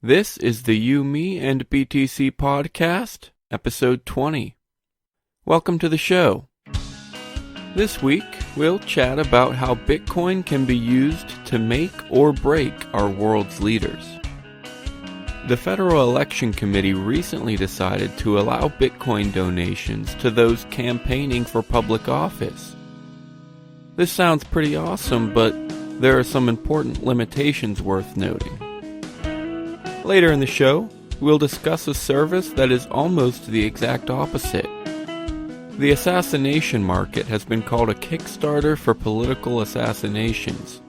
This is the You, Me, and BTC podcast, episode 20. Welcome to the show. This week, we'll chat about how Bitcoin can be used to make or break our world's leaders. The Federal Election Committee recently decided to allow Bitcoin donations to those campaigning for public office. This sounds pretty awesome, but there are some important limitations worth noting. Later in the show, we'll discuss a service that is almost the exact opposite. The assassination market has been called a Kickstarter for political assassinations.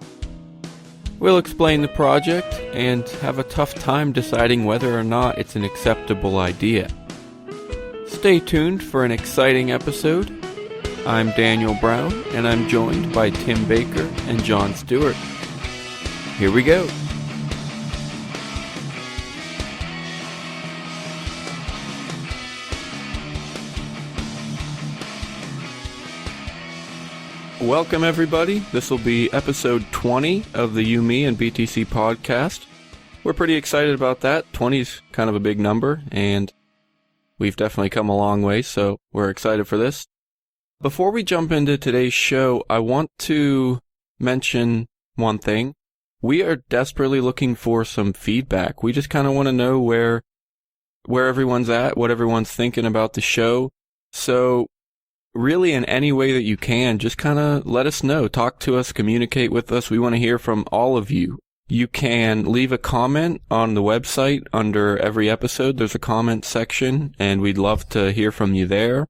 We'll explain the project and have a tough time deciding whether or not it's an acceptable idea. Stay tuned for an exciting episode. I'm Daniel Brown, and I'm joined by Tim Baker and John Stewart. Here we go. Welcome, everybody. This will be episode 20 of the You, Me, and BTC podcast. We're pretty excited about that. 20 is kind of a big number, and we've definitely come a long way, so we're excited for this. Before we jump into today's show, I want to mention one thing. We are desperately looking for some feedback. We just kind of want to know where everyone's at, what everyone's thinking about the show. So really, in any way that you can, just kind of let us know. Talk to us, communicate with us. We want to hear from all of you. You can leave a comment on the website under every episode. There's a comment section, and we'd love to hear from you there.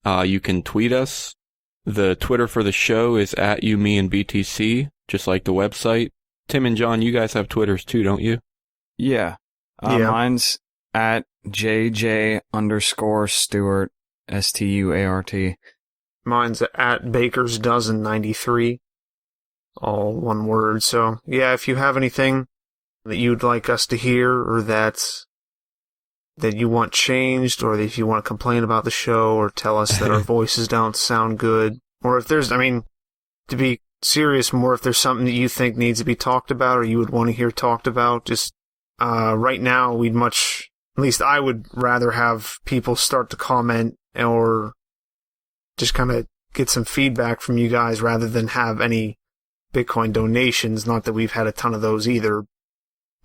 You can tweet us. The Twitter for the show is at You, Me, and BTC, just like the website. Tim and John, you guys have Twitters too, don't you? Yeah. Mine's at JJ_Stewart. STUART. Mine's at Baker's Dozen 93, all one word. So yeah, if you have anything that you'd like us to hear, or that you want changed, or if you want to complain about the show, or tell us that our voices don't sound good, or if there's, to be serious more, if there's something that you think needs to be talked about, or you would want to hear talked about, just right now at least I would rather have people start to comment or just kind of get some feedback from you guys rather than have any Bitcoin donations. Not that we've had a ton of those either.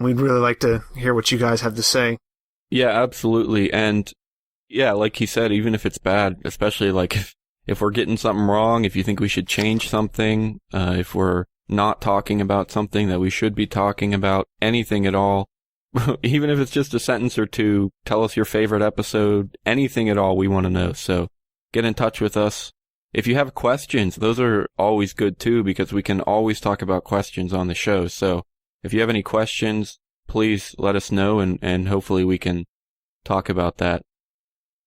We'd really like to hear what you guys have to say. Yeah, absolutely. And yeah, like he said, even if it's bad, especially like if we're getting something wrong, if you think we should change something, if we're not talking about something that we should be talking about, anything at all, even if it's just a sentence or two, tell us your favorite episode, anything at all, we want to know. So get in touch with us. If you have questions, those are always good too, because we can always talk about questions on the show. So if you have any questions, please let us know, and hopefully we can talk about that.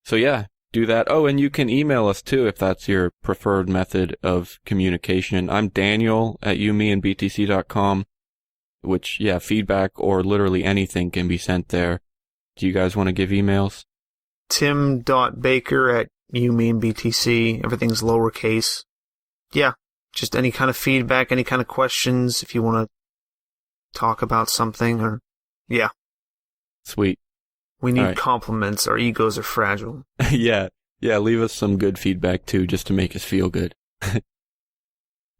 So yeah, do that. Oh, and you can email us too if that's your preferred method of communication. I'm Daniel at youmeandbtc.com. Which, yeah, feedback or literally anything can be sent there. Do you guys want to give emails? Tim.Baker at YouMeAndBTC. Everything's lowercase. Yeah, just any kind of feedback, any kind of questions, if you want to talk about something, or, yeah. Sweet. We need compliments. Our egos are fragile. Yeah, leave us some good feedback too, just to make us feel good.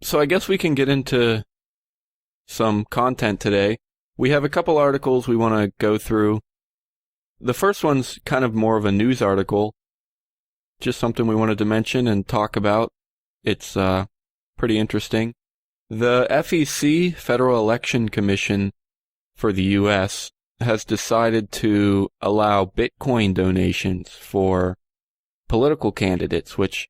So I guess we can get into some content today. We have a couple articles we want to go through. The first one's kind of more of a news article, just something we wanted to mention and talk about. It's pretty interesting. The FEC, Federal Election Commission for the U.S., has decided to allow Bitcoin donations for political candidates, which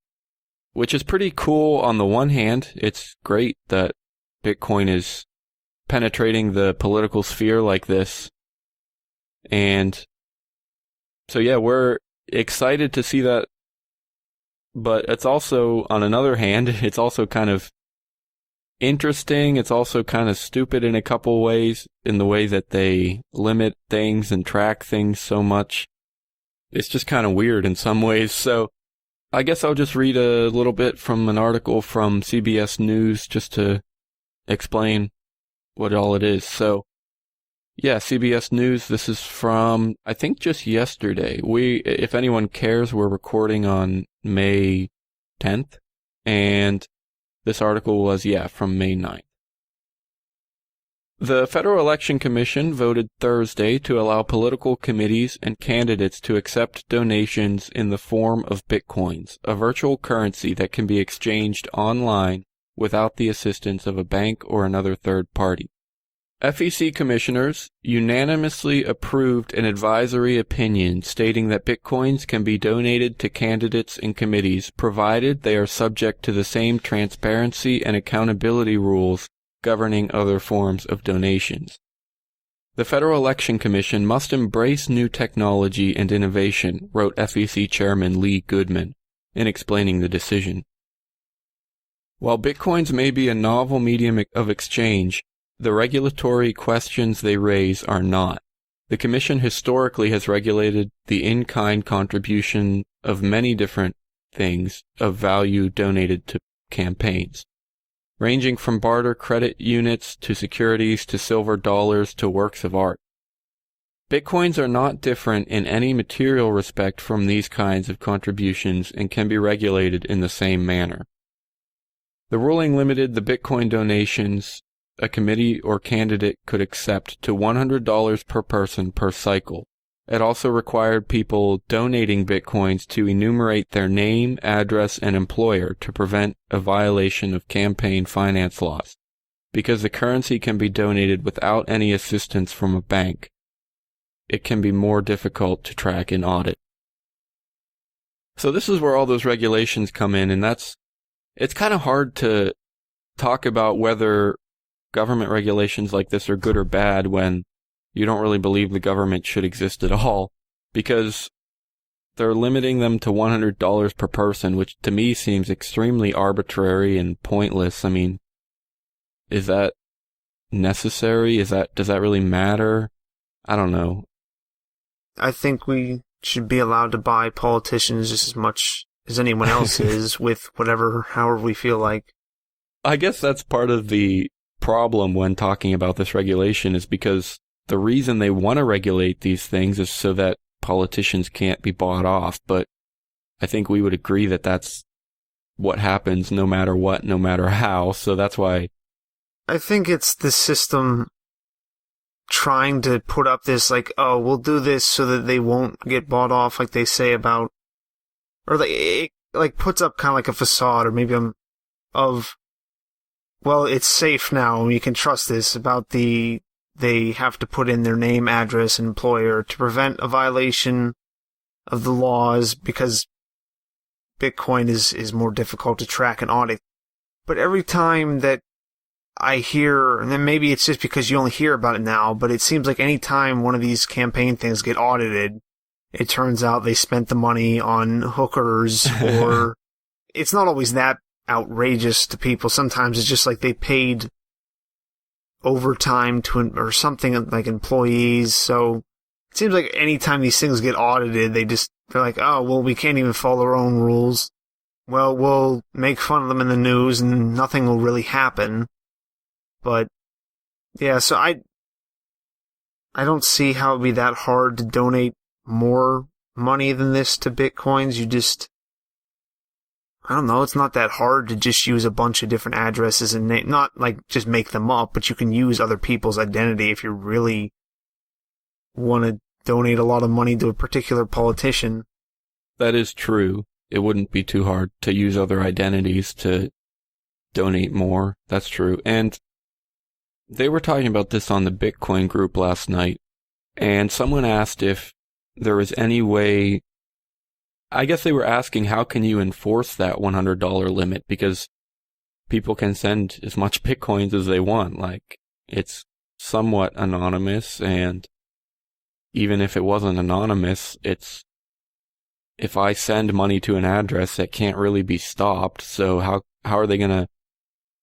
is pretty cool. On the one hand, it's great that Bitcoin is penetrating the political sphere like this. And so, yeah, we're excited to see that. But it's also, on another hand, it's also kind of interesting. It's also kind of stupid in a couple ways, in the way that they limit things and track things so much. It's just kind of weird in some ways. So I guess I'll just read a little bit from an article from CBS News just to explain what all it is. So Yeah, CBS News. This is from, I think, just yesterday. If anyone cares, we're recording on May 10th, and this article was, from May 9th. The Federal Election Commission voted Thursday to allow political committees and candidates to accept donations in the form of bitcoins, a virtual currency that can be exchanged online without the assistance of a bank or another third party. FEC commissioners unanimously approved an advisory opinion stating that bitcoins can be donated to candidates and committees provided they are subject to the same transparency and accountability rules governing other forms of donations. The Federal Election Commission must embrace new technology and innovation, wrote FEC Chairman Lee Goodman in explaining the decision. While bitcoins may be a novel medium of exchange, the regulatory questions they raise are not. The Commission historically has regulated the in-kind contribution of many different things of value donated to campaigns, ranging from barter credit units to securities to silver dollars to works of art. Bitcoins are not different in any material respect from these kinds of contributions and can be regulated in the same manner. The ruling limited the Bitcoin donations a committee or candidate could accept to $100 per person per cycle. It also required people donating bitcoins to enumerate their name, address, and employer to prevent a violation of campaign finance laws. Because the currency can be donated without any assistance from a bank, it can be more difficult to track and audit. So this is where all those regulations come in, and it's kind of hard to talk about whether government regulations like this are good or bad when you don't really believe the government should exist at all, because they're limiting them to $100 per person, which to me seems extremely arbitrary and pointless. I mean, is that necessary? Does that really matter? I don't know. I think we should be allowed to buy politicians just as much as anyone else is with however we feel like. I guess that's part of the problem when talking about this regulation, is because the reason they want to regulate these things is so that politicians can't be bought off. But I think we would agree that that's what happens no matter what, no matter how. So that's why I think it's the system trying to put up this, like, oh, we'll do this so that they won't get bought off, like they say about, or it puts up kind of like a facade, or maybe well, it's safe now, and you can trust this, about they have to put in their name, address, and employer to prevent a violation of the laws, because Bitcoin is more difficult to track and audit. But every time that I hear, and then maybe it's just because you only hear about it now, but it seems like any time one of these campaign things get audited, it turns out they spent the money on hookers, or it's not always that outrageous to people. Sometimes it's just like they paid overtime or something, like employees. So it seems like anytime these things get audited, they're like, oh, well, we can't even follow our own rules. Well, we'll make fun of them in the news and nothing will really happen. But yeah, so I don't see how it'd be that hard to donate more money than this to Bitcoins. I don't know, it's not that hard to just use a bunch of different addresses and not like just make them up, but you can use other people's identity if you really want to donate a lot of money to a particular politician. That is true. It wouldn't be too hard to use other identities to donate more. That's true. And they were talking about this on the Bitcoin group last night, and someone asked if there was any way, I guess they were asking, how can you enforce that $100 limit? Because people can send as much Bitcoins as they want. Like, it's somewhat anonymous, and even if it wasn't anonymous, if I send money to an address, that can't really be stopped. So how are they going to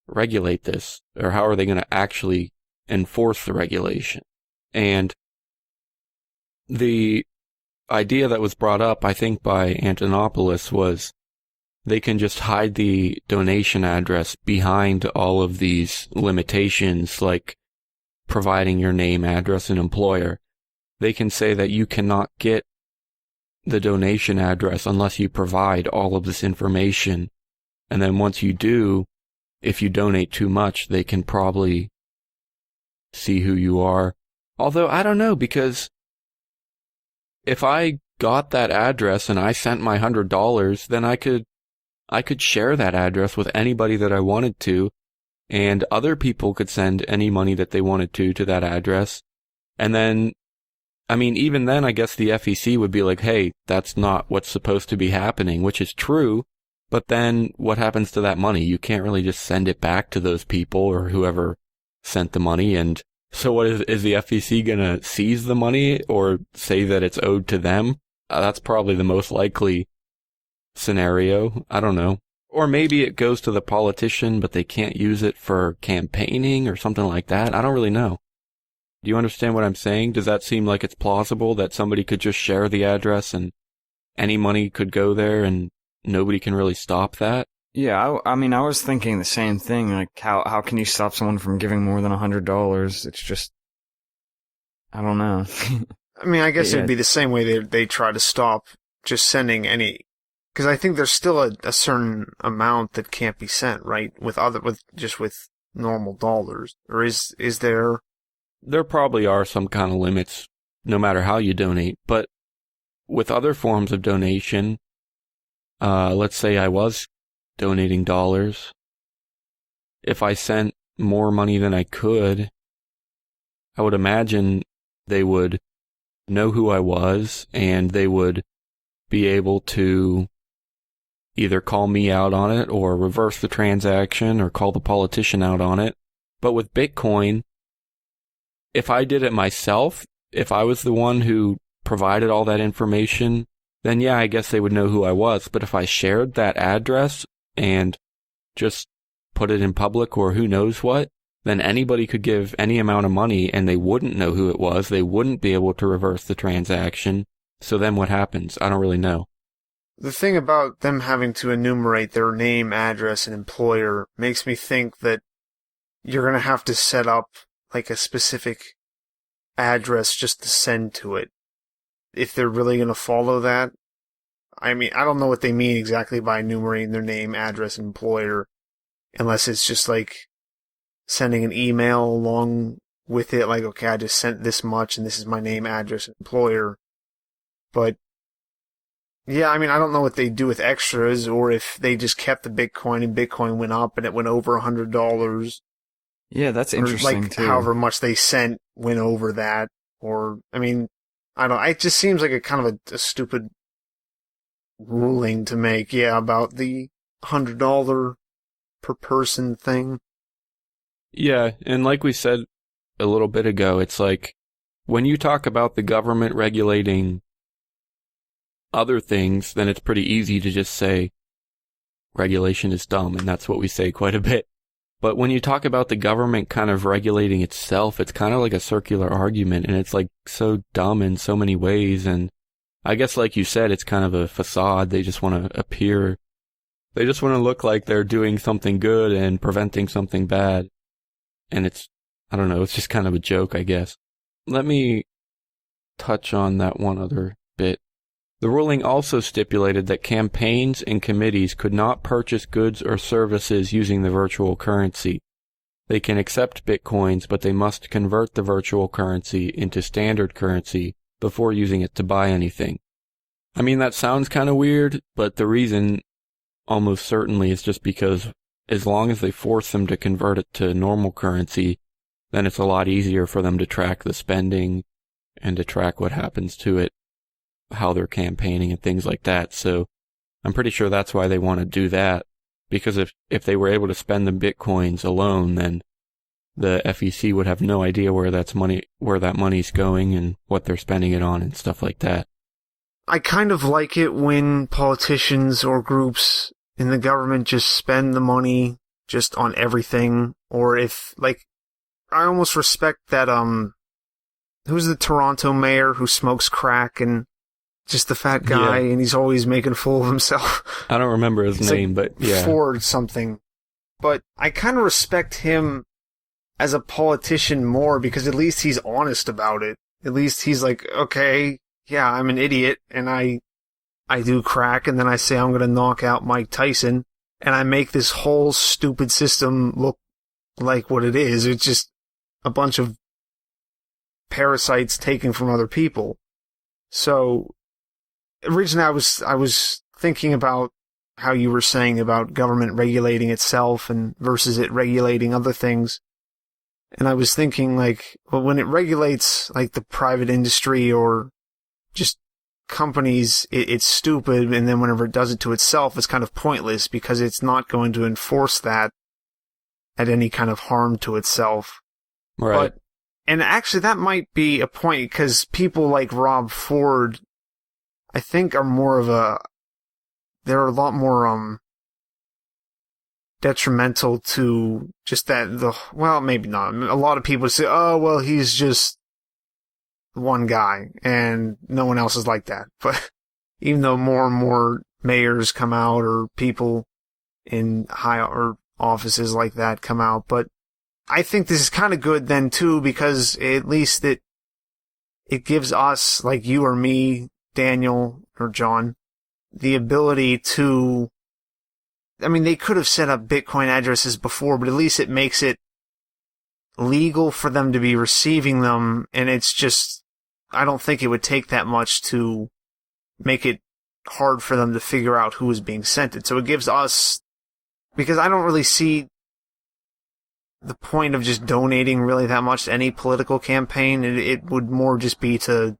regulate this? Or how are they going to actually enforce the regulation? And the idea that was brought up, I think, by Antonopoulos was they can just hide the donation address behind all of these limitations, like providing your name, address, and employer. They can say that you cannot get the donation address unless you provide all of this information. And then once you do, if you donate too much, they can probably see who you are. Although, I don't know, because if I got that address and I sent my $100, then I could share that address with anybody that I wanted to, and other people could send any money that they wanted to that address. And then, I mean, even then, I guess the FEC would be like, hey, that's not what's supposed to be happening, which is true. But then what happens to that money? You can't really just send it back to those people or whoever sent the money. And so what is the FEC going to seize the money or say that it's owed to them? That's probably the most likely scenario. I don't know. Or maybe it goes to the politician, but they can't use it for campaigning or something like that. I don't really know. Do you understand what I'm saying? Does that seem like it's plausible that somebody could just share the address and any money could go there and nobody can really stop that? Yeah, I mean, I was thinking the same thing. Like, how can you stop someone from giving more than $100? It's just, I don't know. I mean, I guess it'd be the same way they try to stop just sending any, because I think there's still a certain amount that can't be sent, right? With normal dollars, or is there? There probably are some kind of limits, no matter how you donate. But with other forms of donation, let's say I was donating dollars. If I sent more money than I could, I would imagine they would know who I was and they would be able to either call me out on it or reverse the transaction or call the politician out on it. But with Bitcoin, if I did it myself, if I was the one who provided all that information, then yeah, I guess they would know who I was. But if I shared that address and just put it in public or who knows what, then anybody could give any amount of money and they wouldn't know who it was. They wouldn't be able to reverse the transaction. So then what happens? I don't really know. The thing about them having to enumerate their name, address, and employer makes me think that you're going to have to set up like a specific address just to send to it. If they're really going to follow that. I mean, I don't know what they mean exactly by enumerating their name, address, and employer, unless it's just like sending an email along with it, like, okay, I just sent this much, and this is my name, address, and employer. But, yeah, I mean, I don't know what they do with extras, or if they just kept the Bitcoin, and Bitcoin went up, and it went over $100. Yeah, that's interesting, too. However much they sent went over that, or, I mean, I don't. It just seems like a kind of a stupid ruling to make, about the $100 per person thing. Yeah, and like we said a little bit ago, it's like when you talk about the government regulating other things, then it's pretty easy to just say regulation is dumb, and that's what we say quite a bit. But when you talk about the government kind of regulating itself, it's kind of like a circular argument, and it's like so dumb in so many ways. And I guess, like you said, it's kind of a facade. They just want to appear, they just want to look like they're doing something good and preventing something bad. And it's, I don't know, it's just kind of a joke, I guess. Let me touch on that one other bit. The ruling also stipulated that campaigns and committees could not purchase goods or services using the virtual currency. They can accept bitcoins, but they must convert the virtual currency into standard currency before using it to buy anything. I mean, that sounds kind of weird, but the reason almost certainly is just because as long as they force them to convert it to normal currency, then it's a lot easier for them to track the spending and to track what happens to it, how they're campaigning and things like that. So I'm pretty sure that's why they want to do that, because if they were able to spend the bitcoins alone, then the FEC would have no idea where that money's going and what they're spending it on and stuff like that. I kind of like it when politicians or groups in the government just spend the money just on everything, or if, like, I almost respect that, who's the Toronto mayor who smokes crack and just the fat guy, and he's always making a fool of himself. I don't remember his name, like but yeah. Ford something. But I kind of respect him as a politician more, because at least he's honest about it. At least he's like, okay, yeah, I'm an idiot, and I do crack, and then I say I'm going to knock out Mike Tyson, and I make this whole stupid system look like what it is. It's just a bunch of parasites taken from other people. So originally I was thinking about how you were saying about government regulating itself and versus it regulating other things. And I was thinking, like, well, when it regulates, like, the private industry or just companies, it's stupid, and then whenever it does it to itself, it's kind of pointless because it's not going to enforce that at any kind of harm to itself. Right. And actually, that might be a point, because people like Rob Ford, I think, are more of they're a lot more, detrimental to just well, maybe not. A lot of people say, oh, well, he's just one guy, and no one else is like that. But even though more and more mayors come out, or people in high or offices like that come out, but I think this is kind of good then too, because at least it gives us, like you or me, Daniel or John, the ability to, I mean, they could have set up Bitcoin addresses before, but at least it makes it legal for them to be receiving them, and it's just, I don't think it would take that much to make it hard for them to figure out who is being sent it. So it gives us, because I don't really see the point of just donating really that much to any political campaign. It would more just be to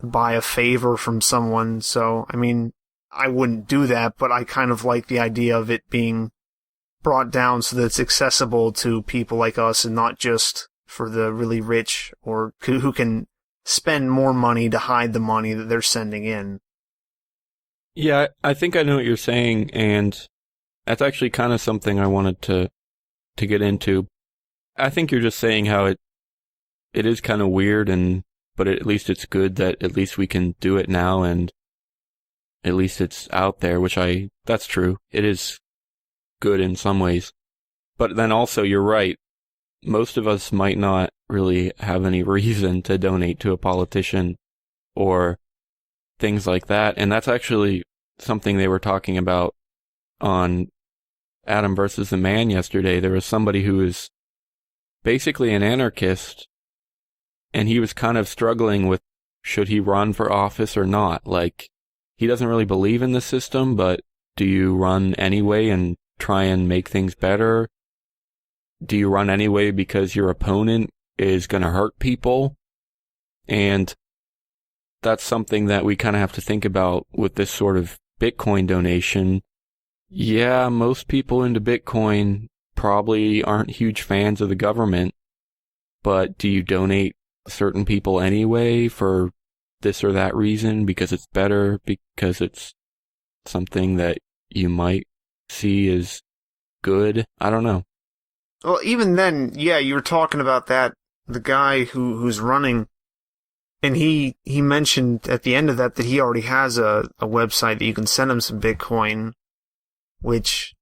buy a favor from someone. So, I mean, I wouldn't do that, but I kind of like the idea of it being brought down so that it's accessible to people like us and not just for the really rich or who can spend more money to hide the money that they're sending in. Yeah, I think I know what you're saying, and that's actually kind of something I wanted to get into. I think you're just saying how it is kind of weird, but at least it's good that at least we can do it now, and at least it's out there, that's true. It is good in some ways. But then also, you're right. Most of us might not really have any reason to donate to a politician or things like that. And that's actually something they were talking about on Adam versus the Man yesterday. There was somebody who was basically an anarchist, and he was kind of struggling with, should he run for office or not? Like, he doesn't really believe in the system, but do you run anyway and try and make things better? Do you run anyway because your opponent is going to hurt people? And that's something that we kind of have to think about with this sort of Bitcoin donation. Yeah, most people into Bitcoin probably aren't huge fans of the government, but do you donate certain people anyway for this or that reason? Because it's better, because it's something that you might see as good? I don't know. Well, even then, yeah, you were talking about that, the guy who's running, and he mentioned at the end of that he already has a website that you can send him some Bitcoin, which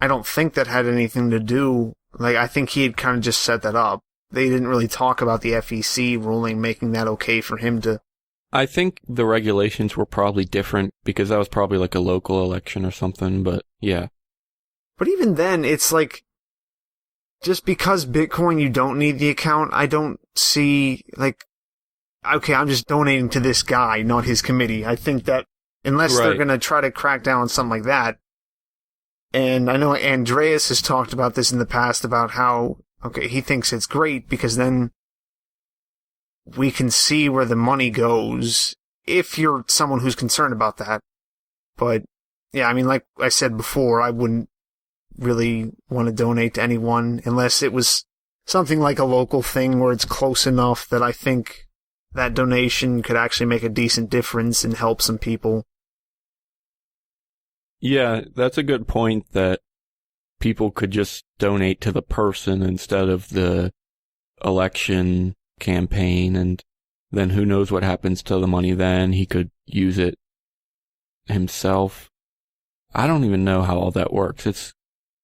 I don't think that had anything to do, like, I think he had kind of just set that up. They didn't really talk about the FEC ruling making that okay for him to... I think the regulations were probably different because that was probably like a local election or something, but yeah. But even then, it's like, just because Bitcoin you don't need the account, I don't see, like, okay, I'm just donating to this guy, not his committee. I think that unless they're going to try to crack down on something like that, and I know Andreas has talked about this in the past about how, okay, he thinks it's great because then we can see where the money goes if you're someone who's concerned about that. But, yeah, I mean, like I said before, I wouldn't really want to donate to anyone unless it was something like a local thing where it's close enough that I think that donation could actually make a decent difference and help some people. Yeah, that's a good point, that people could just donate to the person instead of the election campaign, and then who knows what happens to the money then. He could use it himself. I don't even know how all that works.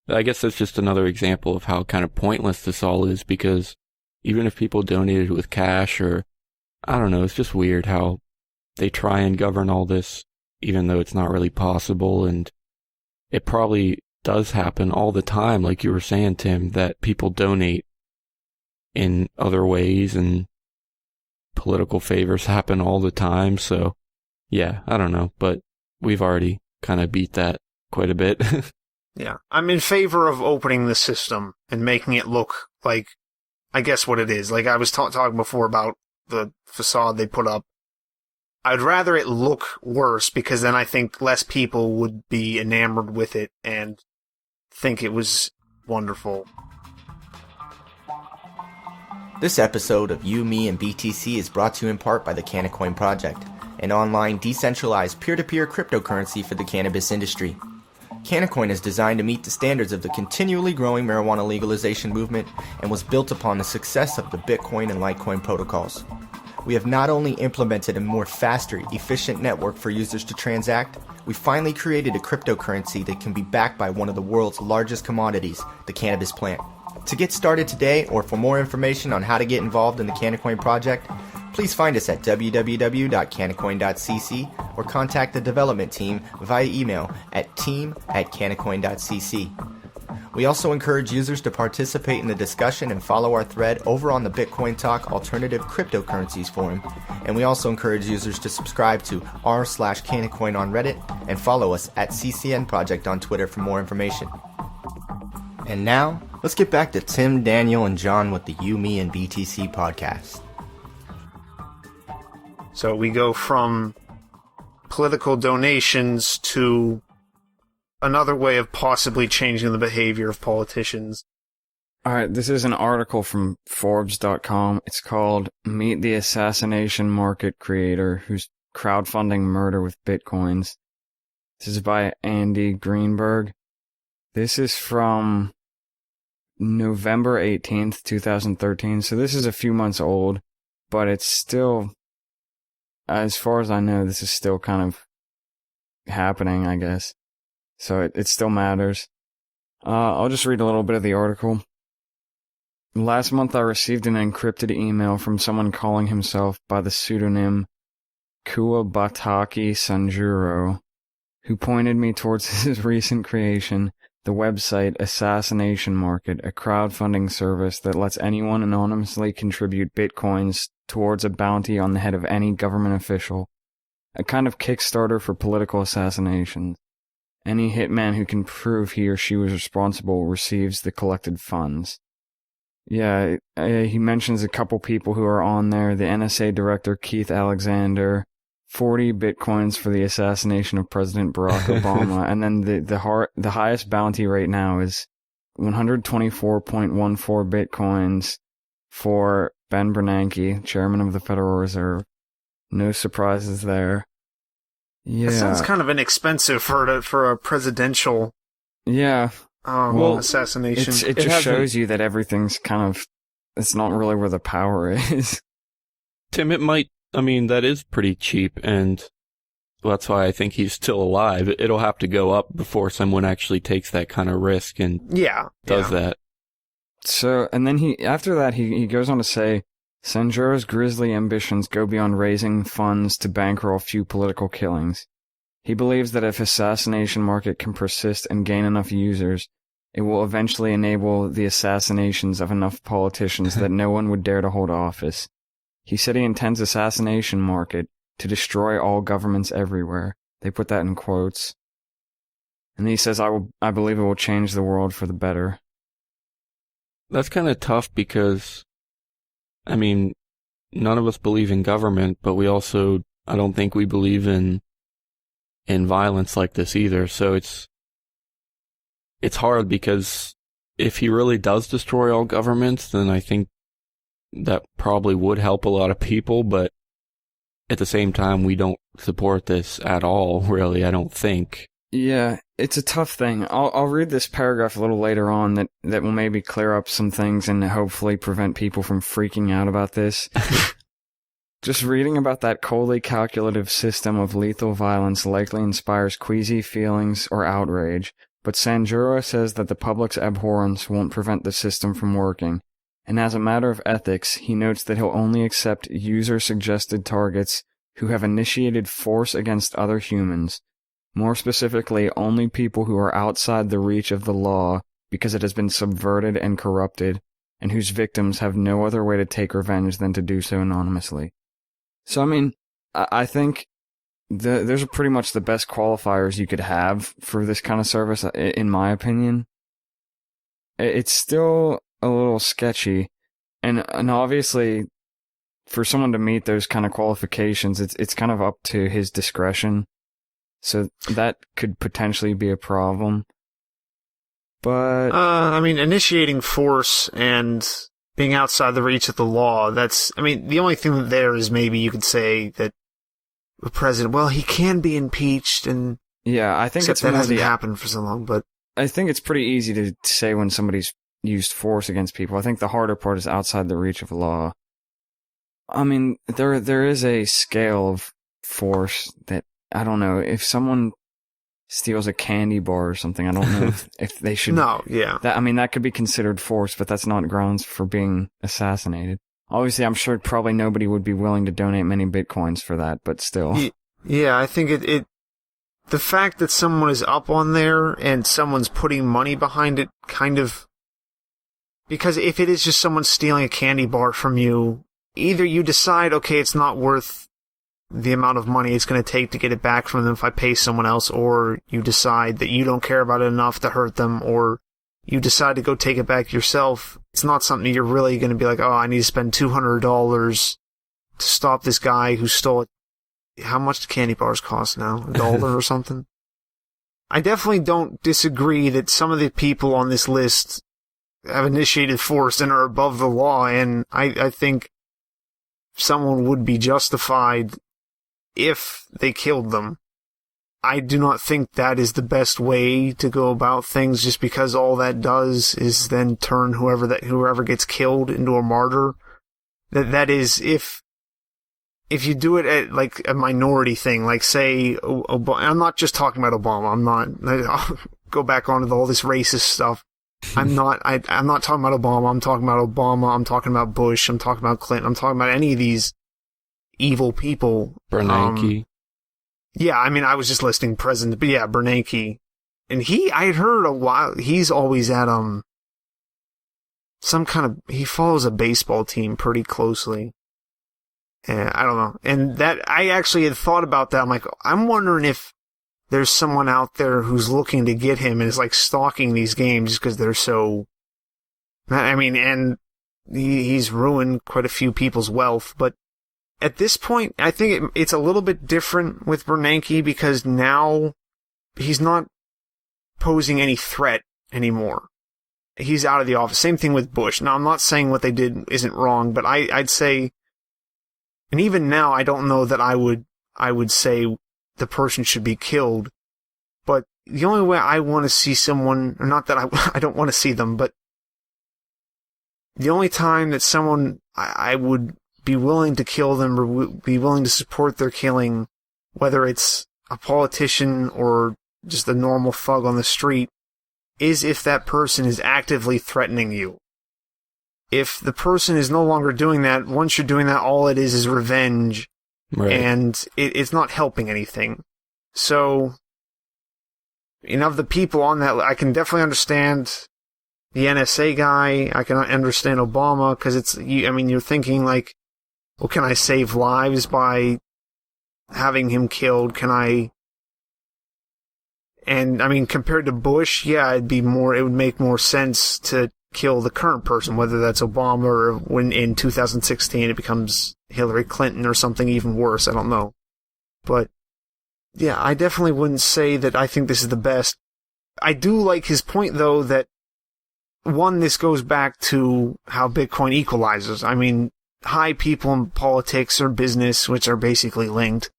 I guess that's just another example of how kind of pointless this all is, because even if people donated with cash or, I don't know, it's just weird how they try and govern all this, even though it's not really possible. And it probably does happen all the time, like you were saying, Tim, that people donate in other ways and political favors happen all the time. So, yeah, I don't know, but we've already kind of beat that quite a bit. Yeah, I'm in favor of opening the system and making it look like, I guess, what it is. Like I was talking before about the facade they put up. I'd rather it look worse, because then I think less people would be enamored with it and think it was wonderful. This episode of You, Me, and BTC is brought to you in part by the Canacoin Project, an online decentralized peer-to-peer cryptocurrency for the cannabis industry. Canacoin is designed to meet the standards of the continually growing marijuana legalization movement and was built upon the success of the Bitcoin and Litecoin protocols. We have not only implemented a more faster, efficient network for users to transact, we finally created a cryptocurrency that can be backed by one of the world's largest commodities, the cannabis plant. To get started today, or for more information on how to get involved in the Canacoin project, please find us at www.canacoin.cc or contact the development team via email at team@canacoin.cc. We also encourage users to participate in the discussion and follow our thread over on the Bitcoin Talk Alternative Cryptocurrencies forum. And we also encourage users to subscribe to r/Canacoin on Reddit and follow us at CCN Project on Twitter for more information. And now, let's get back to Tim, Daniel, and John with the You, Me, and BTC podcast. So we go from political donations to another way of possibly changing the behavior of politicians. Alright, this is an article from Forbes.com. It's called Meet the Assassination Market Creator Who's Crowdfunding Murder with Bitcoins. This is by Andy Greenberg. This is from November 18th, 2013, so this is a few months old, but it's still, as far as I know, this is still kind of happening, I guess. So it still matters. I'll just read a little bit of the article. Last month I received an encrypted email from someone calling himself by the pseudonym Kuwabataki Sanjuro, who pointed me towards his recent creation, the website Assassination Market, a crowdfunding service that lets anyone anonymously contribute bitcoins towards a bounty on the head of any government official, a kind of Kickstarter for political assassinations. Any hitman who can prove he or she was responsible receives the collected funds. Yeah, he mentions a couple people who are on there. The NSA director, Keith Alexander, 40 bitcoins for the assassination of President Barack Obama, and then the highest bounty right now is 124.14 bitcoins for Ben Bernanke, chairman of the Federal Reserve. No surprises there. Yeah. That sounds kind of inexpensive for a presidential assassination. It just shows you that everything's kind of, it's not really where the power is. Tim, that is pretty cheap, and that's why I think he's still alive. It'll have to go up before someone actually takes that kind of risk and does that. So, and then after that, he goes on to say, Sanjuro's grisly ambitions go beyond raising funds to bankroll a few political killings. He believes that if Assassination Market can persist and gain enough users, it will eventually enable the assassinations of enough politicians that no one would dare to hold office. He said he intends Assassination Market to destroy all governments everywhere. They put that in quotes. And he says, I believe it will change the world for the better. That's kind of tough because, none of us believe in government, but we also, I don't think we believe in violence like this either. So it's hard because if he really does destroy all governments, then I think that probably would help a lot of people, but at the same time, we don't support this at all, really, I don't think. Yeah, it's a tough thing. I'll read this paragraph a little later on that will maybe clear up some things and hopefully prevent people from freaking out about this. Just reading about that coldly calculative system of lethal violence likely inspires queasy feelings or outrage, but Sanjura says that the public's abhorrence won't prevent the system from working, and as a matter of ethics, he notes that he'll only accept user-suggested targets who have initiated force against other humans, more specifically only people who are outside the reach of the law because it has been subverted and corrupted, and whose victims have no other way to take revenge than to do so anonymously. So, I mean, I think those are pretty much the best qualifiers you could have for this kind of service, in my opinion. It's still a little sketchy, and obviously, for someone to meet those kind of qualifications, it's kind of up to his discretion. So that could potentially be a problem. But I mean, initiating force and being outside the reach of the law, the only thing there is maybe you could say that the president, well, he can be impeached, and yeah, I think except it's that more hasn't happened for so long, but I think it's pretty easy to say when somebody's used force against people. I think the harder part is outside the reach of law. I mean, there is a scale of force that, I don't know, if someone steals a candy bar or something, I don't know if they should... No, yeah. That could be considered force, but that's not grounds for being assassinated. Obviously, I'm sure probably nobody would be willing to donate many bitcoins for that, but still. Yeah, I think the fact that someone is up on there and someone's putting money behind it kind of... Because if it is just someone stealing a candy bar from you, either you decide, okay, it's not worth the amount of money it's going to take to get it back from them if I pay someone else, or you decide that you don't care about it enough to hurt them, or you decide to go take it back yourself. It's not something you're really going to be like, oh, I need to spend $200 to stop this guy who stole it. How much do candy bars cost now? $1 or something? I definitely don't disagree that some of the people on this list have initiated force and are above the law, and I think someone would be justified if they killed them. I do not think that is the best way to go about things, just because all that does is then turn whoever gets killed into a martyr. That is, if you do it at like a minority thing, like say, Obama, I'm not just talking about Obama. I'll go back onto all this racist stuff. I'm not talking about Obama. I'm talking about Obama. I'm talking about Bush. I'm talking about Clinton. I'm talking about any of these evil people. Bernanke. Yeah, I mean, I was just listing president, but yeah, Bernanke. And I had heard a while, he's always at, he follows a baseball team pretty closely. And I don't know. And that, I actually had thought about that. I'm like, I'm wondering if there's someone out there who's looking to get him and is like stalking these games because they're so, I mean, and he's ruined quite a few people's wealth, but at this point, I think it's a little bit different with Bernanke because now he's not posing any threat anymore. He's out of the office. Same thing with Bush. Now, I'm not saying what they did isn't wrong, but I'd say, and even now, I don't know that I would say the person should be killed. But the only way I want to see someone, or not that I don't want to see them, but the only time that someone I would be willing to kill them or be willing to support their killing, whether it's a politician or just a normal thug on the street, is if that person is actively threatening you. If the person is no longer doing that, once you're doing that, all it is revenge, right. And it's not helping anything. So, of the people on that, I can definitely understand the NSA guy. I can understand Obama, because you're thinking like, well, can I save lives by having him killed? And I mean, compared to Bush, yeah, it would make more sense to kill the current person, whether that's Obama or when in 2016 it becomes Hillary Clinton or something even worse. I don't know. But yeah, I definitely wouldn't say that I think this is the best. I do like his point, though, that one, this goes back to how Bitcoin equalizes. I mean, high people in politics or business, which are basically linked,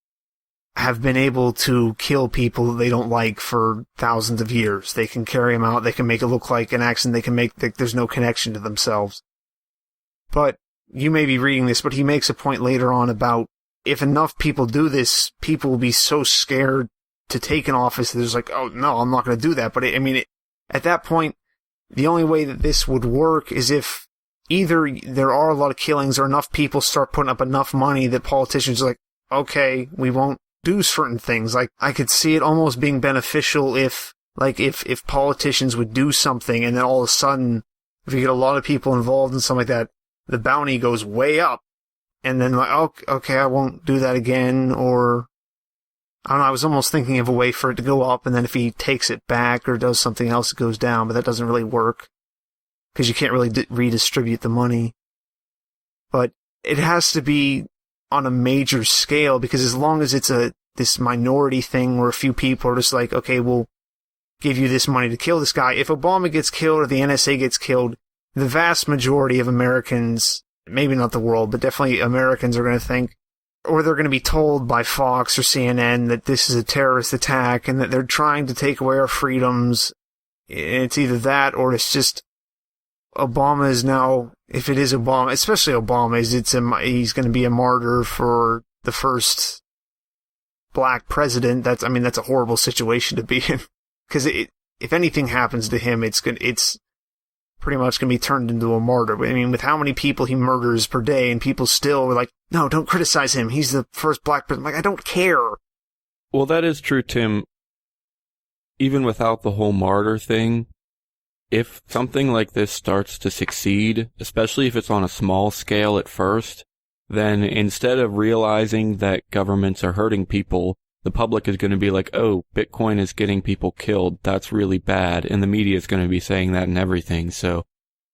have been able to kill people that they don't like for thousands of years. They can carry them out. They can make it look like an accident. They can make there's no connection to themselves. But you may be reading this, but he makes a point later on about if enough people do this, people will be so scared to take an office, there's like, oh, no, I'm not going to do that. But at that point, the only way that this would work is if either there are a lot of killings or enough people start putting up enough money that politicians are like, okay, we won't do certain things. Like, I could see it almost being beneficial if politicians would do something and then all of a sudden, if you get a lot of people involved in something like that, the bounty goes way up. And then like, oh, okay, I won't do that again. Or, I don't know, I was almost thinking of a way for it to go up, and then if he takes it back or does something else, it goes down, but that doesn't really work. Because you can't really redistribute the money. But it has to be on a major scale, because as long as it's this minority thing where a few people are just like, okay, we'll give you this money to kill this guy. If Obama gets killed or the NSA gets killed, the vast majority of Americans, maybe not the world, but definitely Americans are going to think, or they're going to be told by Fox or CNN that this is a terrorist attack and that they're trying to take away our freedoms. It's either that or it's just Obama is now, if it is Obama, especially Obama, he's going to be a martyr for the first black president. That's a horrible situation to be in. Because if anything happens to him, it's pretty much going to be turned into a martyr. I mean, with how many people he murders per day, and people still were like, no, don't criticize him. He's the first black president. Like, I don't care. Well, that is true, Tim. Even without the whole martyr thing, if something like this starts to succeed, especially if it's on a small scale at first, then instead of realizing that governments are hurting people, the public is going to be like, oh, Bitcoin is getting people killed. That's really bad. And the media is going to be saying that and everything. So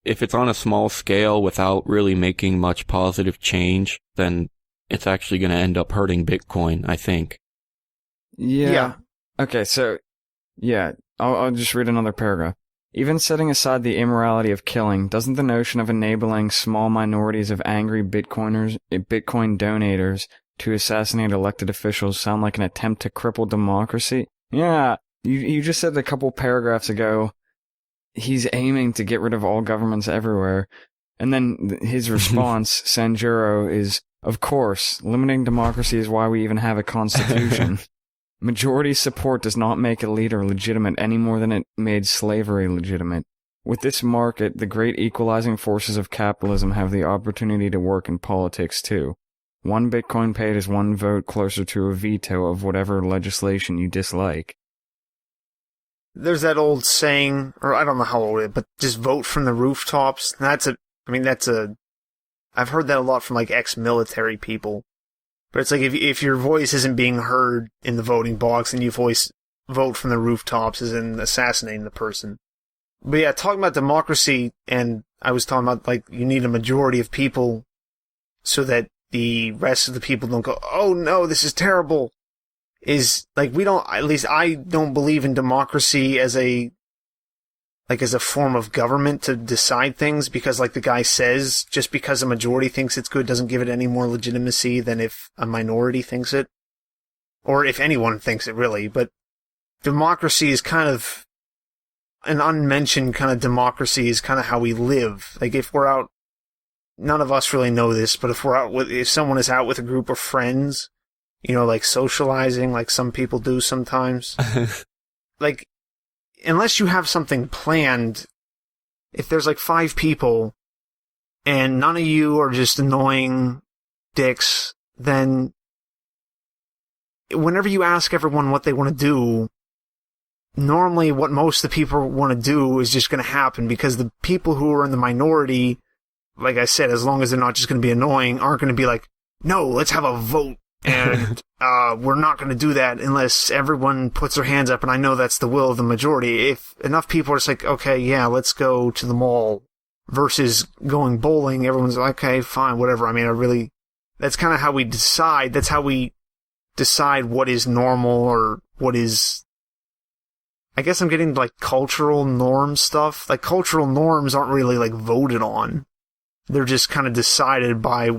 if it's on a small scale without really making much positive change, then it's actually going to end up hurting Bitcoin, I think. Yeah. Okay, so, yeah, I'll just read another paragraph. Even setting aside the immorality of killing, doesn't the notion of enabling small minorities of angry Bitcoin donators to assassinate elected officials sound like an attempt to cripple democracy? Yeah, you just said a couple paragraphs ago, he's aiming to get rid of all governments everywhere. And then his response, Sanjuro, is, of course, limiting democracy is why we even have a constitution. Majority support does not make a leader legitimate any more than it made slavery legitimate. With this market, the great equalizing forces of capitalism have the opportunity to work in politics too. One Bitcoin paid is one vote closer to a veto of whatever legislation you dislike. There's that old saying, or I don't know how old it is, but just vote from the rooftops. I've heard that a lot from like ex-military people. But it's like if your voice isn't being heard in the voting box, and you vote from the rooftops as in assassinating the person. But yeah, talking about democracy, and I was talking about like you need a majority of people so that the rest of the people don't go, oh no, this is terrible. Is like at least I don't believe in democracy as a form of government to decide things, because like the guy says, just because a majority thinks it's good doesn't give it any more legitimacy than if a minority thinks it. Or if anyone thinks it, really. But democracy is kind of an unmentioned kind of democracy, is kind of how we live. Like if we're out, none of us really know this, but if someone is out with a group of friends, like socializing, like some people do sometimes, like, unless you have something planned, if there's like 5 people and none of you are just annoying dicks, then whenever you ask everyone what they want to do, normally what most of the people want to do is just going to happen, because the people who are in the minority, like I said, as long as they're not just going to be annoying, aren't going to be like, no, let's have a vote. And we're not going to do that unless everyone puts their hands up, and I know that's the will of the majority. If enough people are just like, okay, yeah, let's go to the mall, versus going bowling, everyone's like, okay, fine, whatever. That's kind of how we decide. That's how we decide what is normal, or what is, I guess I'm getting like cultural norm stuff. Like cultural norms aren't really like voted on. They're just kind of decided by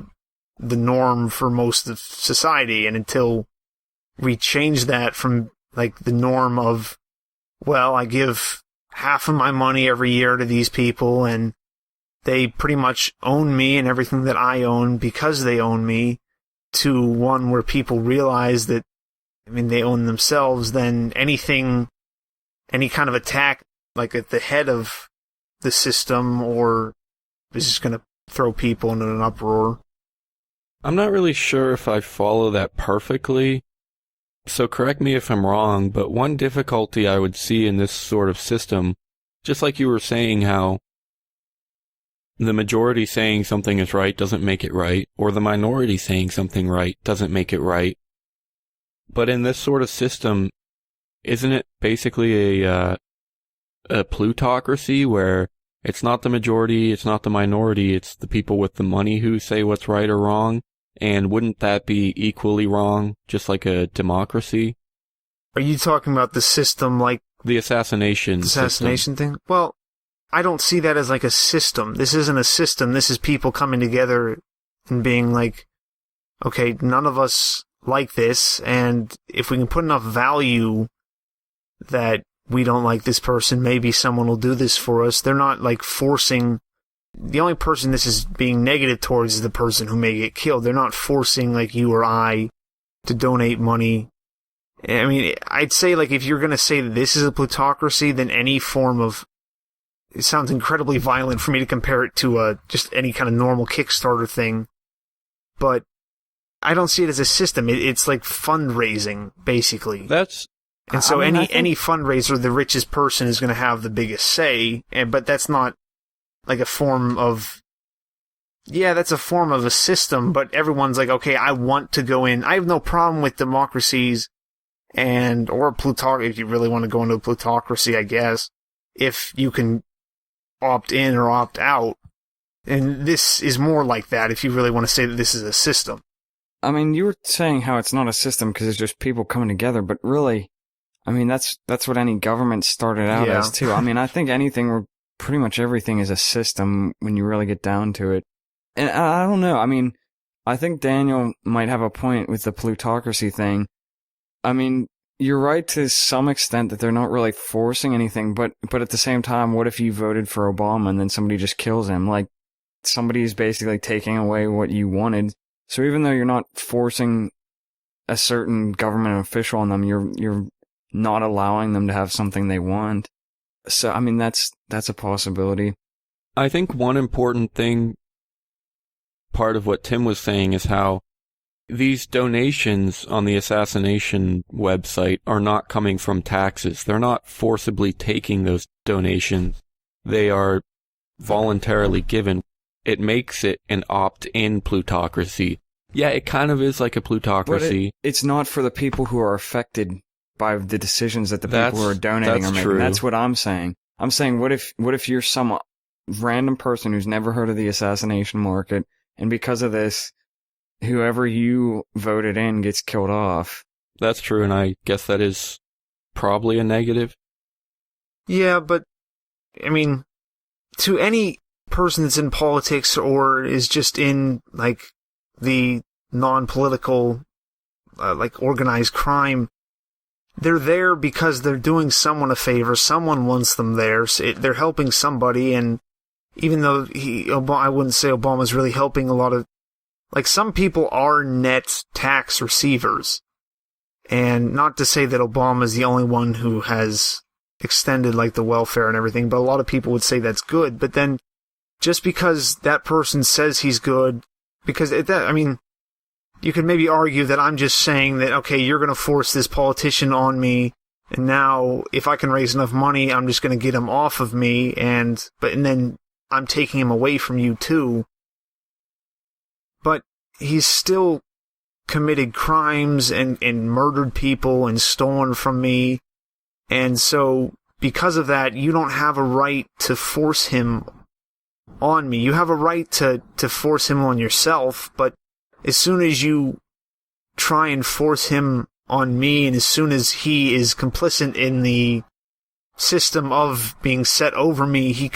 the norm for most of society, and until we change that from like the norm of, well, I give half of my money every year to these people and they pretty much own me and everything that I own because they own me, to one where people realize that I mean, they own themselves, then any kind of attack, like at the head of the system, or is just going to throw people into an uproar. I'm not really sure if I follow that perfectly, so correct me if I'm wrong, but one difficulty I would see in this sort of system, just like you were saying how the majority saying something is right doesn't make it right, or the minority saying something right doesn't make it right. But in this sort of system, isn't it basically a plutocracy where it's not the majority, it's not the minority, it's the people with the money who say what's right or wrong? And wouldn't that be equally wrong, just like a democracy? Are you talking about the system like The assassination thing? Well, I don't see that as like a system. This isn't a system. This is people coming together and being like, okay, none of us like this, and if we can put enough value that we don't like this person, maybe someone will do this for us. They're not like forcing. The only person this is being negative towards is the person who may get killed. They're not forcing like you or I to donate money. I mean, I'd say like if you're going to say that this is a plutocracy, then any form of, it sounds incredibly violent for me to compare it to just any kind of normal Kickstarter thing, but I don't see it as a system. It's like fundraising, basically. And so any fundraiser, the richest person is going to have the biggest say, but that's not like a form of, that's a form of a system, but everyone's like, okay, I want to go in. I have no problem with democracies or plutocracy, if you really want to go into a plutocracy, I guess, if you can opt in or opt out. And this is more like that, if you really want to say that this is a system. I mean, you were saying how it's not a system because it's just people coming together, but really, I mean, that's what any government started out as, too. I mean, I think pretty much everything is a system when you really get down to it. And I don't know. I mean, I think Daniel might have a point with the plutocracy thing. I mean, you're right to some extent that they're not really forcing anything, but at the same time, what if you voted for Obama and then somebody just kills him? Like, somebody's basically taking away what you wanted. So even though you're not forcing a certain government official on them, you're not allowing them to have something they want. So, I mean, that's a possibility. I think one important thing, part of what Tim was saying, is how these donations on the assassination website are not coming from taxes. They're not forcibly taking those donations. They are voluntarily given. It makes it an opt-in plutocracy. Yeah, it kind of is like a plutocracy. But it's not for the people who are affected by the decisions that the people who are donating are making. True. That's what I'm saying. I'm saying, what if you're some random person who's never heard of the assassination market, and because of this, whoever you voted in gets killed off? That's true, and I guess that is probably a negative. Yeah, but, I mean, to any person that's in politics or is just in, like, the non-political, like, organized crime, they're there because they're doing someone a favor. Someone wants them there. So they're helping somebody, and even though I wouldn't say Obama's really helping a lot of, like, some people are net tax receivers. And not to say that Obama's the only one who has extended, like, the welfare and everything, but a lot of people would say that's good. But then, just because that person says he's good, because I mean, you could maybe argue that I'm just saying that, okay, you're going to force this politician on me, and now if I can raise enough money, I'm just going to get him off of me, and then I'm taking him away from you too. But he's still committed crimes and murdered people and stolen from me, and so because of that, you don't have a right to force him on me. You have a right to force him on yourself, but as soon as you try and force him on me, and as soon as he is complicit in the system of being set over me,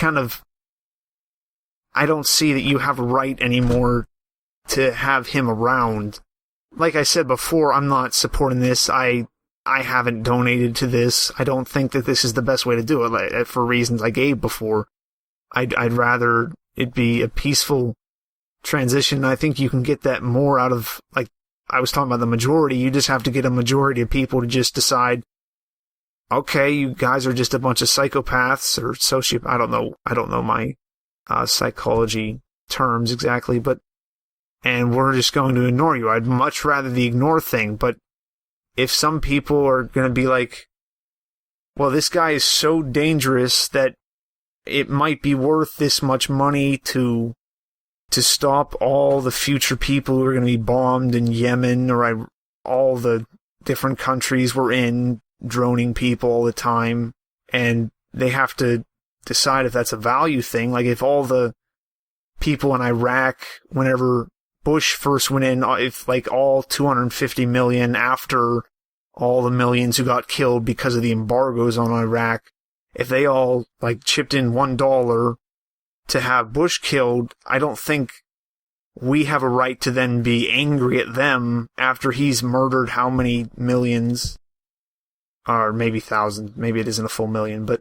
I don't see that you have a right anymore to have him around. Like I said before, I'm not supporting this. I haven't donated to this. I don't think that this is the best way to do it, for reasons I gave before. I'd rather it be a peaceful transition. I think you can get that more out of, like, I was talking about the majority. You just have to get a majority of people to just decide, okay, you guys are just a bunch of psychopaths or sociopaths. I don't know my psychology terms exactly, and we're just going to ignore you. I'd much rather the ignore thing, but if some people are going to be like, well, this guy is so dangerous that it might be worth this much money to stop all the future people who are going to be bombed in Yemen or all the different countries we're in, droning people all the time, and they have to decide if that's a value thing. Like, if all the people in Iraq, whenever Bush first went in, if like all 250 million after all the millions who got killed because of the embargoes on Iraq, if they all like chipped in $1 to have Bush killed, I don't think we have a right to then be angry at them after he's murdered how many millions, or maybe thousands, maybe it isn't a full million, but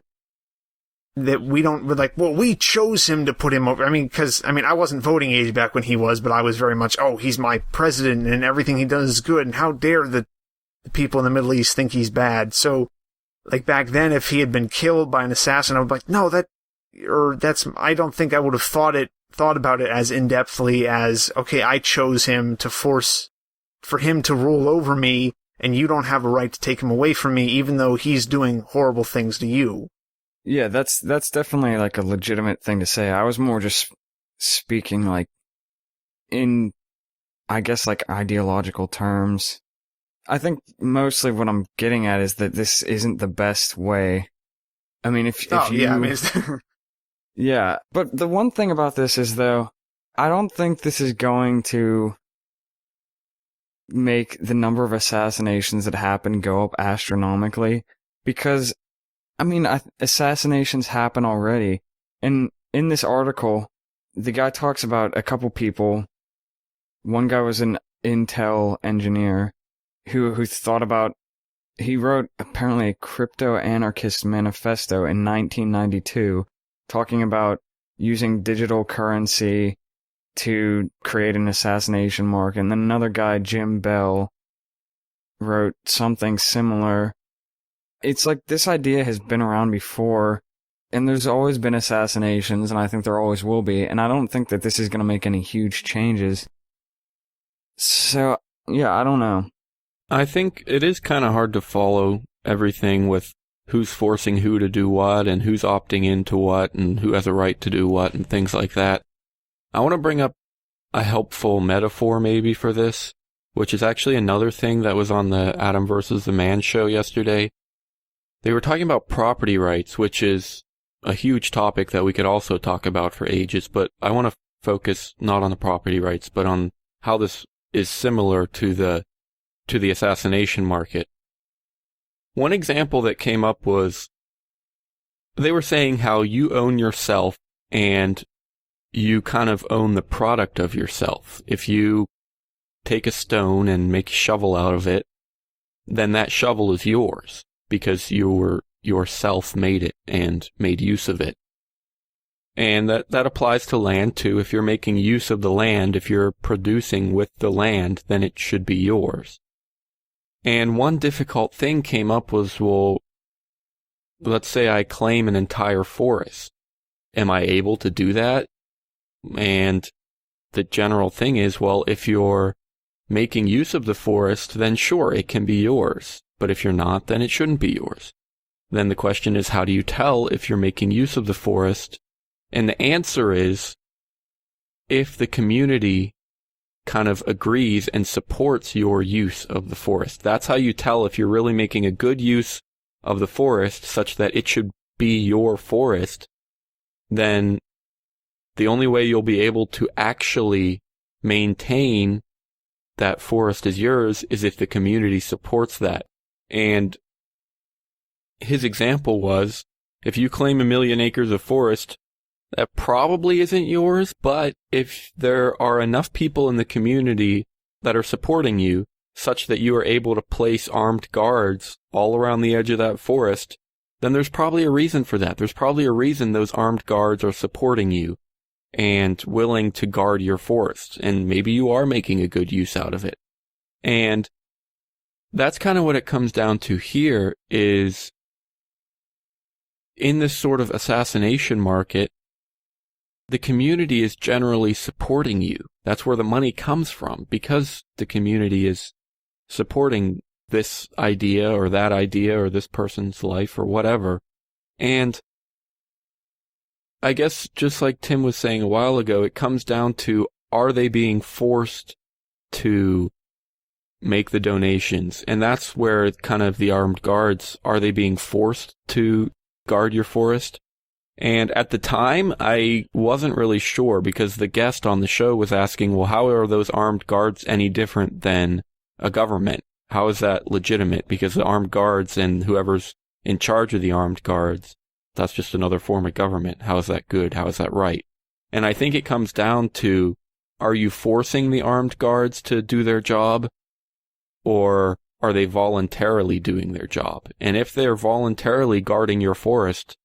that we're like, well, we chose him to put him over. I wasn't voting age back when he was, but I was very much, oh, he's my president and everything he does is good, and how dare the people in the Middle East think he's bad. So, like, back then, if he had been killed by an assassin, I would be like, no, I don't think I would have thought about it as in-depthly as, okay, I chose him for him to rule over me, and you don't have a right to take him away from me, even though he's doing horrible things to you. Yeah, that's definitely like a legitimate thing to say. I was more just speaking like in, I guess, like ideological terms. I think mostly what I'm getting at is that this isn't the best way. I mean, yeah, but the one thing about this is, though, I don't think this is going to make the number of assassinations that happen go up astronomically, because assassinations happen already. And in this article, the guy talks about a couple people. One guy was an Intel engineer who thought about, he wrote apparently a crypto-anarchist manifesto in 1992, talking about using digital currency to create an assassination market. And then another guy, Jim Bell, wrote something similar. It's like this idea has been around before, and there's always been assassinations, and I think there always will be, and I don't think that this is going to make any huge changes. So, yeah, I don't know. I think it is kind of hard to follow everything with who's forcing who to do what, and who's opting into what, and who has a right to do what, and things like that. I want to bring up a helpful metaphor maybe for this, which is actually another thing that was on the Adam versus the Man show yesterday. They were talking about property rights, which is a huge topic that we could also talk about for ages, but I want to focus not on the property rights, but on how this is similar to the assassination market. One example that came up was they were saying how you own yourself and you kind of own the product of yourself. If you take a stone and make a shovel out of it, then that shovel is yours, because you yourself made it and made use of it. And that applies to land too. If you're making use of the land, if you're producing with the land, then it should be yours. And one difficult thing came up was, well, let's say I claim an entire forest. Am I able to do that? And the general thing is, well, if you're making use of the forest, then sure, it can be yours. But if you're not, then it shouldn't be yours. Then the question is, how do you tell if you're making use of the forest? And the answer is, if the community kind of agrees and supports your use of the forest. That's how you tell if you're really making a good use of the forest, such that it should be your forest. Then the only way you'll be able to actually maintain that forest as yours is if the community supports that. And his example was, if you claim 1 million acres of forest, that probably isn't yours, but if there are enough people in the community that are supporting you, such that you are able to place armed guards all around the edge of that forest, then there's probably a reason for that. There's probably a reason those armed guards are supporting you and willing to guard your forest, and maybe you are making a good use out of it. And that's kind of what it comes down to here is in this sort of assassination market, the community is generally supporting you. That's where the money comes from, because the community is supporting this idea or that idea or this person's life or whatever. And I guess just like Tim was saying a while ago, it comes down to, are they being forced to make the donations? And that's where kind of the armed guards, are they being forced to guard your forest? And at the time, I wasn't really sure, because the guest on the show was asking, well, how are those armed guards any different than a government? How is that legitimate? Because the armed guards and whoever's in charge of the armed guards, that's just another form of government. How is that good? How is that right? And I think it comes down to, are you forcing the armed guards to do their job? Or are they voluntarily doing their job? And if they're voluntarily guarding your forest,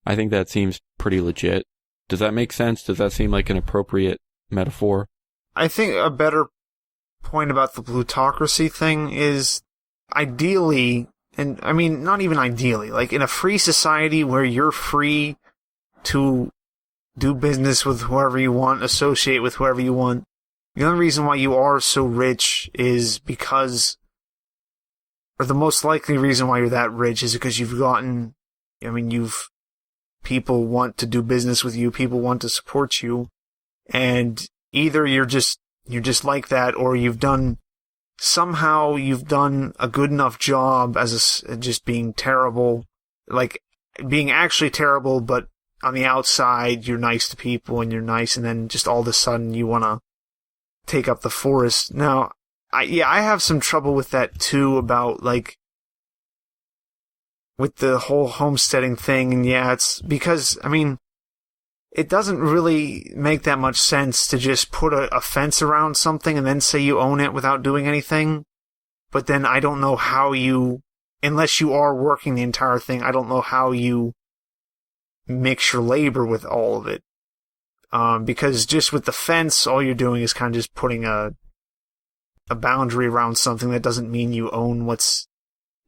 I think that seems pretty legit. Does that make sense? Does that seem like an appropriate metaphor? I think a better point about the plutocracy thing is, ideally, and I mean, not even ideally, like in a free society where you're free to do business with whoever you want, associate with whoever you want, the only reason why you are so rich is because, or the most likely reason why you're that rich is because people want to do business with you, people want to support you, and either you're just like that, or you've done a good enough job as just being terrible, like being actually terrible, but on the outside you're nice to people and you're nice, and then just all of a sudden you want to take up the forest. Now, I have some trouble with that too, about like with the whole homesteading thing. And yeah, it's because, I mean, it doesn't really make that much sense to just put a fence around something and then say you own it without doing anything. But then I don't know how you, unless you are working the entire thing, I don't know how you mix your labor with all of it. Because just with the fence, all you're doing is kind of just putting a boundary around something. That doesn't mean you own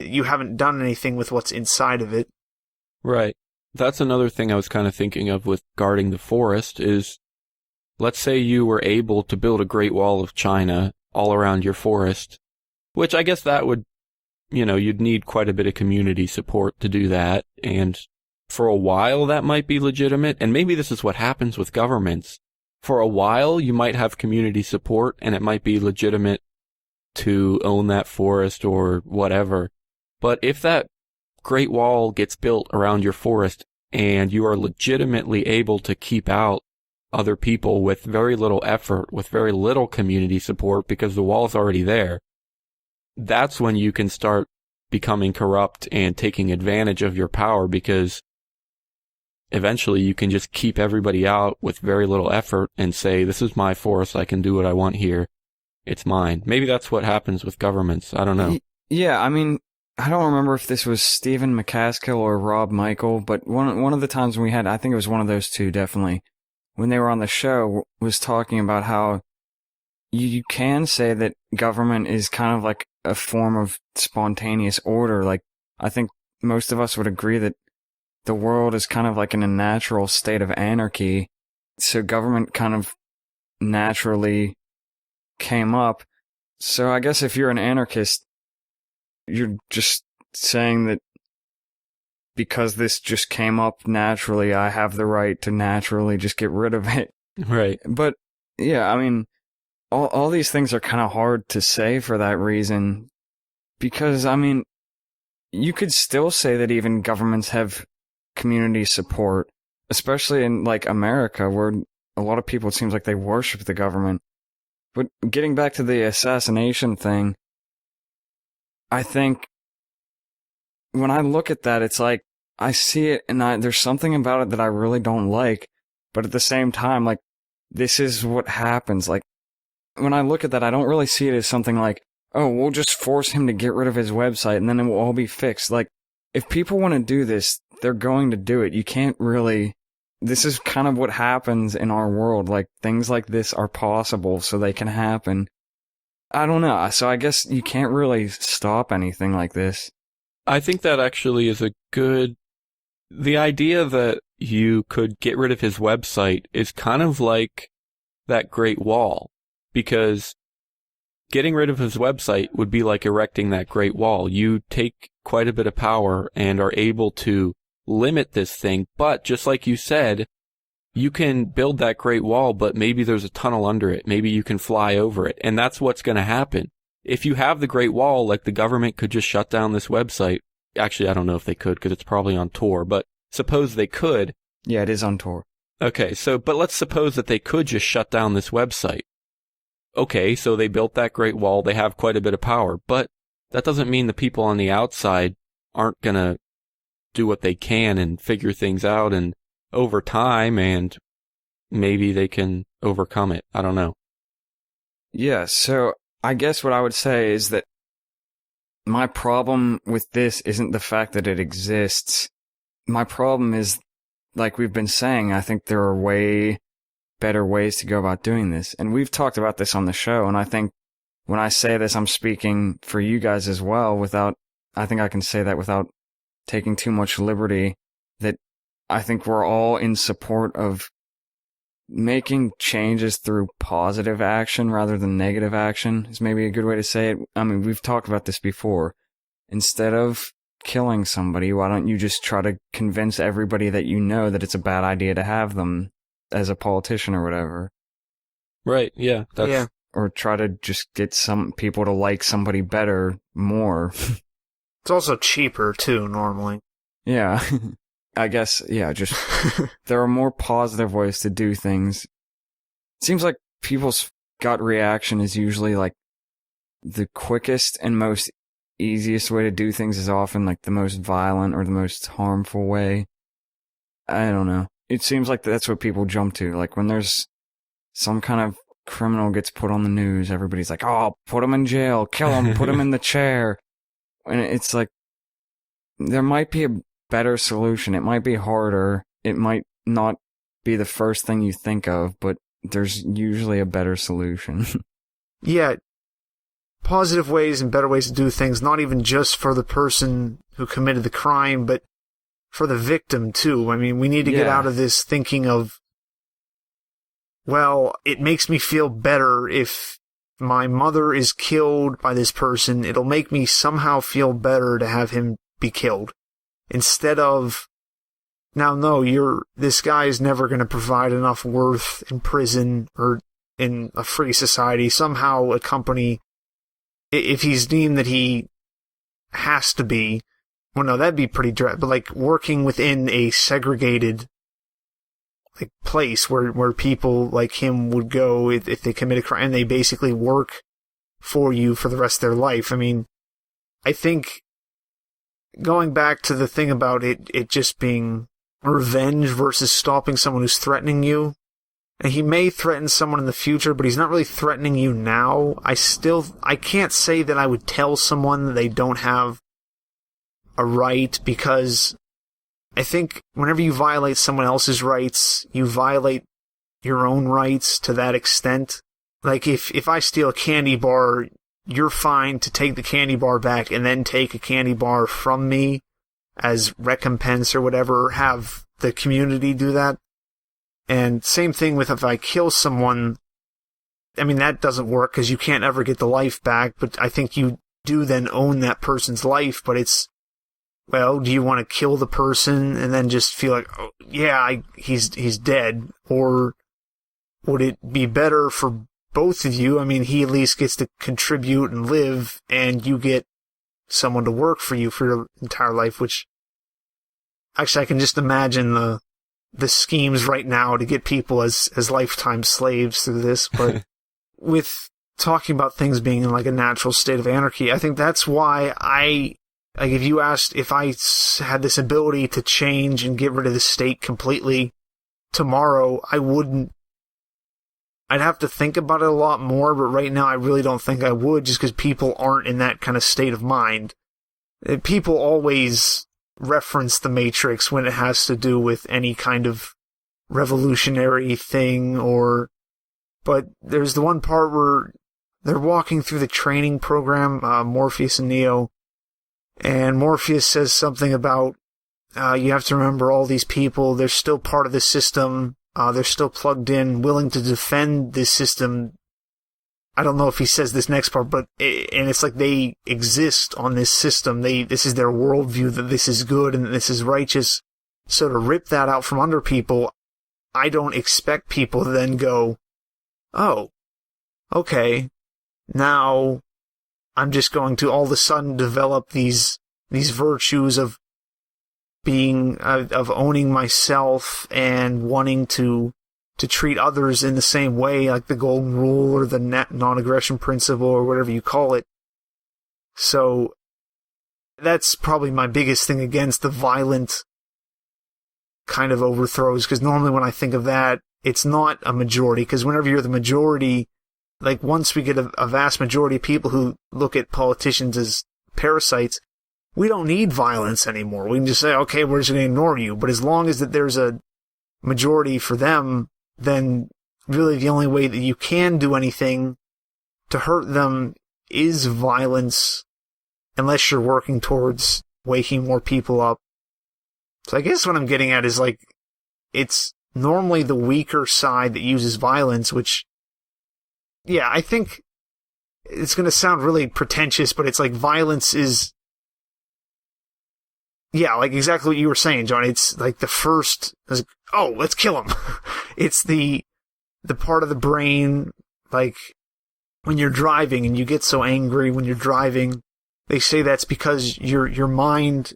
you haven't done anything with what's inside of it. Right. That's another thing I was kind of thinking of with guarding the forest is, let's say you were able to build a Great Wall of China all around your forest, which I guess that would, you'd need quite a bit of community support to do that. And for a while that might be legitimate. And maybe this is what happens with governments. For a while you might have community support and it might be legitimate to own that forest or whatever. But if that Great Wall gets built around your forest and you are legitimately able to keep out other people with very little effort, with very little community support because the wall's already there, that's when you can start becoming corrupt and taking advantage of your power, because eventually you can just keep everybody out with very little effort and say, this is my forest, I can do what I want here, it's mine. Maybe that's what happens with governments. I don't know. Yeah, I mean, I don't remember if this was Stephen McCaskill or Rob Michael, but one of the times when we had, I think it was one of those two definitely, when they were on the show, was talking about how you can say that government is kind of like a form of spontaneous order. Like, I think most of us would agree that the world is kind of like in a natural state of anarchy. So government kind of naturally came up. So I guess if you're an anarchist, you're just saying that because this just came up naturally, I have the right to naturally just get rid of it. Right. But yeah, I mean, all these things are kind of hard to say for that reason, because I mean, you could still say that even governments have community support, especially in like America, where a lot of people, it seems like they worship the government. But getting back to the assassination thing, I think when I look at that, it's like I see it and there's something about it that I really don't like. But at the same time, like, this is what happens. Like, when I look at that, I don't really see it as something like, oh, we'll just force him to get rid of his website and then it will all be fixed. Like, if people want to do this, they're going to do it. You can't really... This is kind of what happens in our world. Like, things like this are possible, so they can happen. I don't know. So I guess you can't really stop anything like this. I think that actually is the idea that you could get rid of his website is kind of like that Great Wall, because getting rid of his website would be like erecting that Great Wall. You take quite a bit of power and are able to limit this thing, but just like you said, you can build that Great Wall, but maybe there's a tunnel under it. Maybe you can fly over it, and that's what's going to happen. If you have the Great Wall, like the government could just shut down this website. Actually, I don't know if they could because it's probably on Tor, but suppose they could. Yeah, it is on Tor. Okay, but let's suppose that they could just shut down this website. Okay, so they built that Great Wall, they have quite a bit of power, but that doesn't mean the people on the outside aren't gonna do what they can and figure things out and over time, and maybe they can overcome it. I don't know. Yeah, so I guess what I would say is that my problem with this isn't the fact that it exists. My problem is, like we've been saying, I think there are way better ways to go about doing this. And we've talked about this on the show, and I think when I say this, I'm speaking for you guys as well, I think I can say that without taking too much liberty, that I think we're all in support of making changes through positive action rather than negative action is maybe a good way to say it. I mean, we've talked about this before. Instead of killing somebody, why don't you just try to convince everybody that you know that it's a bad idea to have them as a politician or whatever? Right, yeah. Yeah. Or try to just get some people to like somebody better more. It's also cheaper, too, normally. Yeah. I guess, yeah, just there are more positive ways to do things. It seems like people's gut reaction is usually like the quickest and most easiest way to do things is often like the most violent or the most harmful way. I don't know. It seems like that's what people jump to. Like when there's some kind of criminal gets put on the news, everybody's like, oh, put him in jail, kill him, put him in the chair. And it's like, there might be a better solution. It might be harder. It might not be the first thing you think of, but there's usually a better solution. Yeah. Positive ways and better ways to do things, not even just for the person who committed the crime, but for the victim, too. I mean, we need to get out of this thinking of, well, it makes me feel better if my mother is killed by this person. It'll make me somehow feel better to have him be killed. Instead of, now, no, this guy is never going to provide enough worth in prison or in a free society. Somehow a company, if he's deemed that he has to be, well, no, that'd be pretty dread, but like working within a segregated like place where people like him would go if they commit a crime, and they basically work for you for the rest of their life. I mean, I think going back to the thing about it just being revenge versus stopping someone who's threatening you, and he may threaten someone in the future, but he's not really threatening you now. I can't say that I would tell someone that they don't have a right, because I think whenever you violate someone else's rights, you violate your own rights to that extent. Like if I steal a candy bar, you're fine to take the candy bar back and then take a candy bar from me as recompense or whatever, have the community do that. And same thing with if I kill someone, I mean, that doesn't work because you can't ever get the life back, but I think you do then own that person's life, but it's, well, do you want to kill the person and then just feel like, oh, yeah, he's dead? Or would it be better for both of you? I mean, he at least gets to contribute and live, and you get someone to work for you for your entire life, which actually I can just imagine the schemes right now to get people as lifetime slaves through this. But with talking about things being in like a natural state of anarchy, I think that's why like if you asked if I had this ability to change and get rid of the state completely tomorrow, I'd have to think about it a lot more, but right now I really don't think I would, just because people aren't in that kind of state of mind. People always reference the Matrix when it has to do with any kind of revolutionary thing, but there's the one part where they're walking through the training program, Morpheus and Neo, and Morpheus says something about, you have to remember all these people, they're still part of the system, they're still plugged in, willing to defend this system. I don't know if he says this next part, but and it's like they exist on this system. This is their worldview, that this is good and that this is righteous. So to rip that out from under people, I don't expect people to then go, oh, okay, now I'm just going to all of a sudden develop these virtues of being, of owning myself and wanting to treat others in the same way, like the golden rule or the non-aggression principle or whatever you call it. So that's probably my biggest thing against the violent kind of overthrows, because normally when I think of that, it's not a majority, because whenever you're the majority, like once we get a vast majority of people who look at politicians as parasites, we don't need violence anymore. We can just say, okay, we're just going to ignore you. But as long as that there's a majority for them, then really the only way that you can do anything to hurt them is violence, unless you're working towards waking more people up. So I guess what I'm getting at is, like, it's normally the weaker side that uses violence, which, yeah, I think it's going to sound really pretentious, but it's like violence is, yeah, like exactly what you were saying, John. It's like the first, oh, let's kill him. It's the part of the brain, like when you're driving and you get so angry when you're driving, they say that's because your mind,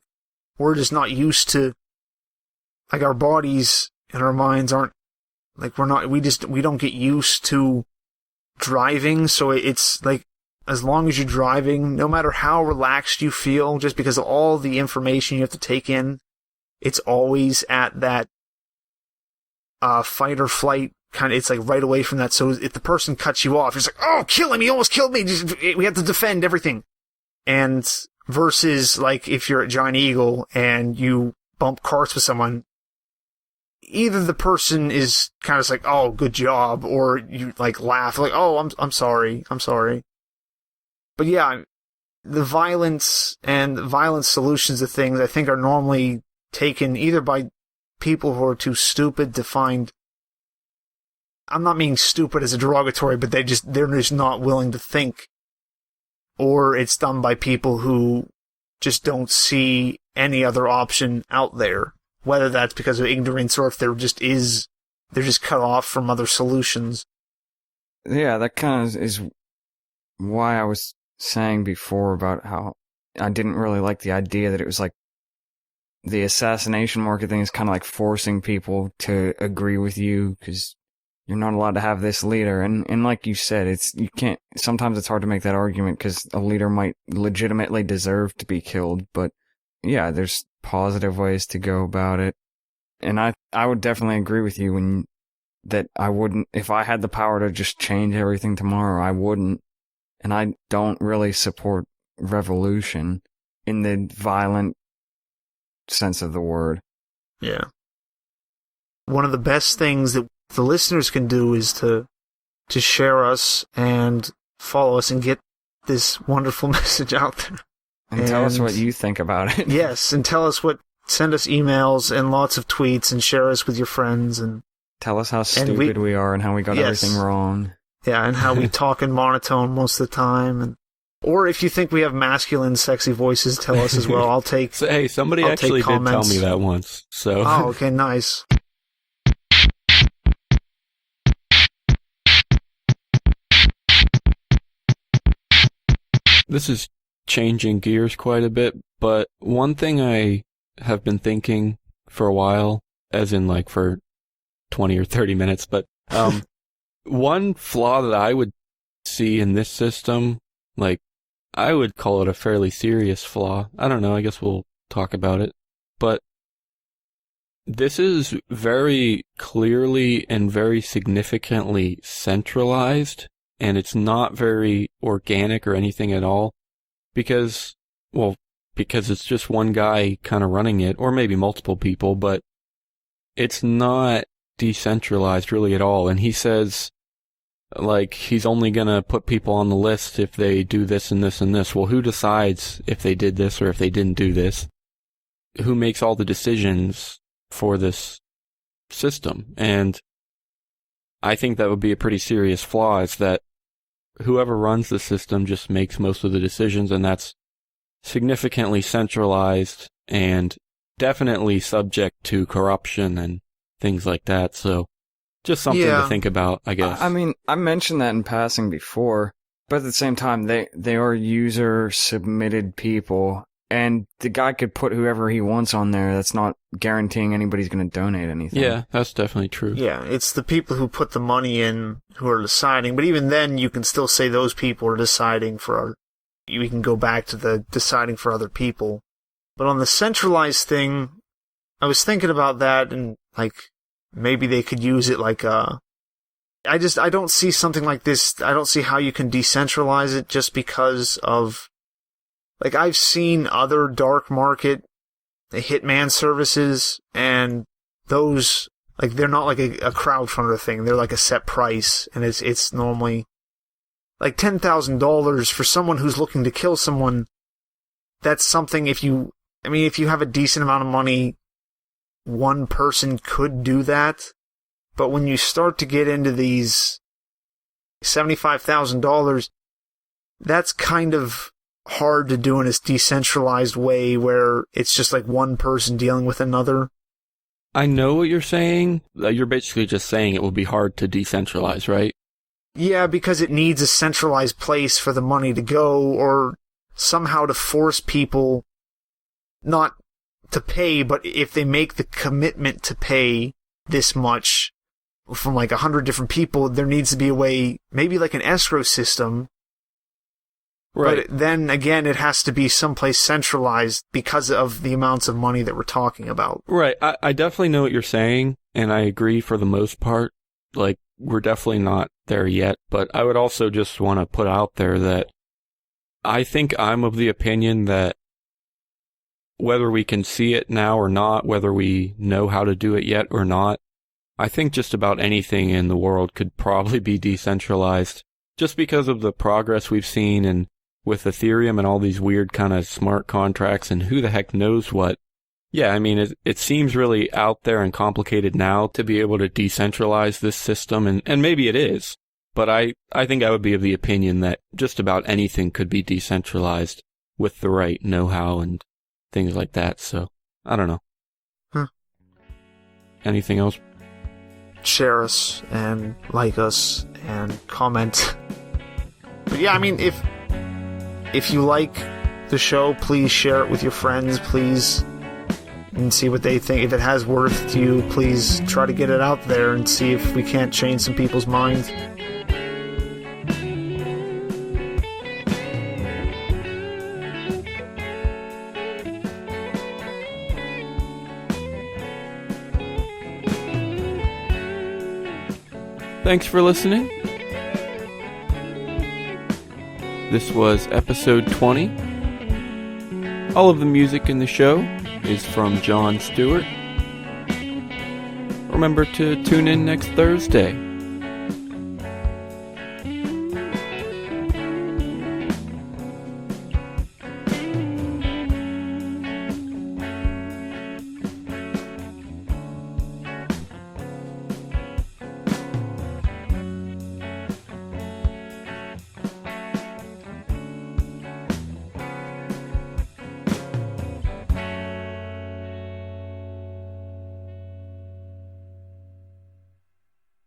we're just not used to, like our bodies and our minds aren't, like we don't get used to driving. So it's like, as long as you're driving, no matter how relaxed you feel, just because of all the information you have to take in, it's always at that fight or flight kind of, it's like right away from that. So if the person cuts you off, it's like, oh, kill him, he almost killed me, we have to defend everything. And versus like if you're at Giant Eagle and you bump carts with someone, either the person is kind of like, oh, good job, or you like laugh like, oh, I'm sorry. But yeah, the violence and violent solutions to things, I think, are normally taken either by people who are too stupid to find. I'm not meaning stupid as a derogatory, but they're just not willing to think. Or it's done by people who just don't see any other option out there. Whether that's because of ignorance or if they're just cut off from other solutions. Yeah, that kind of is why I was saying before about how I didn't really like the idea that it was like the assassination market thing is kind of like forcing people to agree with you because you're not allowed to have this leader. And like you said, sometimes it's hard to make that argument because a leader might legitimately deserve to be killed. But yeah, there's positive ways to go about it. And I would definitely agree with you that I wouldn't, if I had the power to just change everything tomorrow, I wouldn't. And I don't really support revolution in the violent sense of the word. Yeah. One of the best things that the listeners can do is to share us and follow us and get this wonderful message out there. And tell us what you think about it. Yes, and send us emails and lots of tweets and share us with your friends. And tell us how stupid we are and how we got everything wrong. Yeah, and how we talk in monotone most of the time. Or if you think we have masculine, sexy voices, tell us as well. I'll take. Hey, somebody actually did tell me that once. So. Oh, okay, nice. This is changing gears quite a bit, but one thing I have been thinking for a while, as in like for 20 or 30 minutes, but one flaw that I would see in this system, like, I would call it a fairly serious flaw. I don't know, I guess we'll talk about it. But this is very clearly and very significantly centralized, and it's not very organic or anything at all. Because it's just one guy kind of running it, or maybe multiple people, but it's not decentralized really at all. And he says like he's only going to put people on the list if they do this and this and this. Well, who decides if they did this or if they didn't do this? Who makes all the decisions for this system? And I think that would be a pretty serious flaw, is that whoever runs the system just makes most of the decisions, and that's significantly centralized and definitely subject to corruption and things like that. So just something to think about, I guess. I mean, I mentioned that in passing before, but at the same time, they are user-submitted people, and the guy could put whoever he wants on there. That's not guaranteeing anybody's going to donate anything. Yeah, that's definitely true. Yeah, it's the people who put the money in who are deciding, but even then, you can still say those people are deciding for... We can go back to the deciding for other people. But on the centralized thing, I was thinking about that, and, like, maybe they could use it like a... I don't see something like this. I don't see how you can decentralize it just because of... Like, I've seen other dark market hitman services, and those, like, they're not like a crowdfunder thing. They're like a set price, and it's normally like $10,000 for someone who's looking to kill someone. That's something if you have a decent amount of money, one person could do that. But when you start to get into these $75,000, that's kind of hard to do in a decentralized way where it's just like one person dealing with another. I know what you're saying. You're basically just saying it will be hard to decentralize, right? Yeah, because it needs a centralized place for the money to go, or somehow to force people not to pay, but if they make the commitment to pay this much from like 100 different people, there needs to be a way, maybe like an escrow system. Right. But then again, it has to be someplace centralized because of the amounts of money that we're talking about. Right. I definitely know what you're saying, and I agree for the most part. Like, we're definitely not there yet, but I would also just want to put out there that I think I'm of the opinion that whether we can see it now or not, whether we know how to do it yet or not, I think just about anything in the world could probably be decentralized just because of the progress we've seen and with Ethereum and all these weird kind of smart contracts and who the heck knows what. Yeah, I mean, it seems really out there and complicated now to be able to decentralize this system, and maybe it is. But I think I would be of the opinion that just about anything could be decentralized with the right know-how and things like that. So, I don't know. Anything else? Share us and like us and comment. But yeah, I mean, if you like the show, please share it with your friends, please, and see what they think. If it has worth to you, please try to get it out there and see if we can't change some people's minds. Thanks for listening. This was episode 20. All of the music in the show is from John Stewart. Remember to tune in next Thursday.